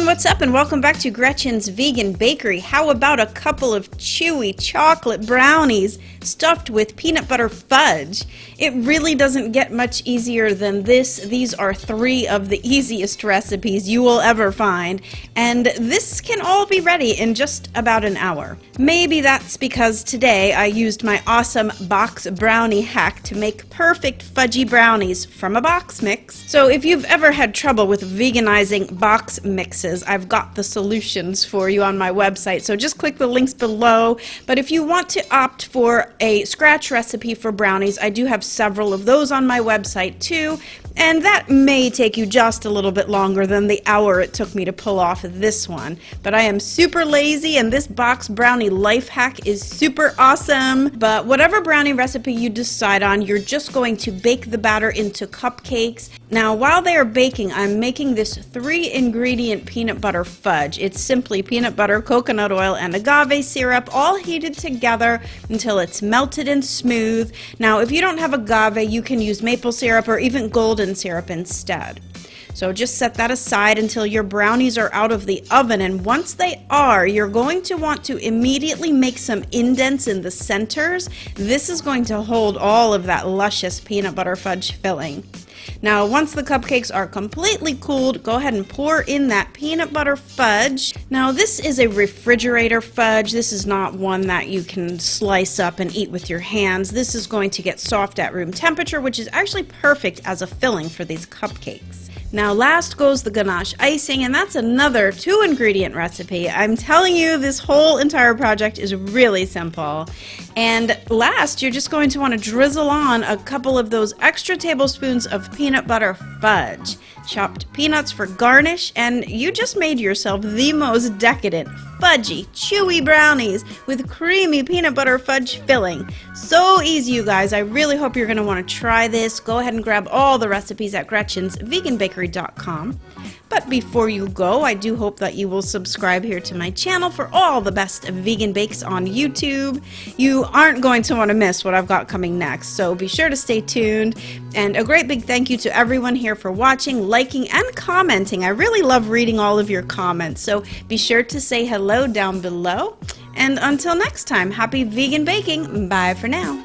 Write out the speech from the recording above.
everyone, what's up and welcome back to Gretchen's Vegan Bakery. How about a couple of chewy chocolate brownies stuffed with peanut butter fudge? It really doesn't get much easier than this. These are 3 of the easiest recipes you will ever find, and this can all be ready in just about an hour. Maybe that's because today I used my awesome box brownie hack to make perfect fudgy brownies from a box mix. So if you've ever had trouble with veganizing box mixes, I've got the solutions for you on my website, so just click the links below. But if you want to opt for a scratch recipe for brownies, I do have several of those on my website too, and that may take you just a little bit longer than the hour it took me to pull off this one. But I am super lazy, and this box brownie life hack is super awesome. But whatever brownie recipe you decide on, you're just going to bake the batter into cupcakes. Now, while they are baking, I'm making this 3-ingredient peanut butter fudge. It's simply peanut butter, coconut oil, and agave syrup, all heated together until it's melted and smooth. Now, if you don't have agave, you can use maple syrup or even golden syrup instead. So just set that aside until your brownies are out of the oven, and once they are, you're going to want to immediately make some indents in the centers. This is going to hold all of that luscious peanut butter fudge filling. Now, once the cupcakes are completely cooled, go ahead and pour in that peanut butter fudge. Now, this is a refrigerator fudge. This is not one that you can slice up and eat with your hands. This is going to get soft at room temperature, which is actually perfect as a filling for these cupcakes. Now, last goes the ganache icing, and that's another 2-ingredient recipe. I'm telling you, this whole entire project is really simple. And last, you're just going to want to drizzle on a couple of those extra tablespoons of peanut butter fudge. Chopped peanuts for garnish, and you just made yourself the most decadent, fudgy, chewy brownies with creamy peanut butter fudge filling. So easy, you guys. I really hope you're going to want to try this. Go ahead and grab all the recipes at GretchensVeganBakery.com. But before you go, I do hope that you will subscribe here to my channel for all the best vegan bakes on YouTube. You aren't going to want to miss what I've got coming next, so be sure to stay tuned. And a great big thank you to everyone here for watching, liking, and commenting. I really love reading all of your comments, so be sure to say hello down below. And until next time, happy vegan baking. Bye for now.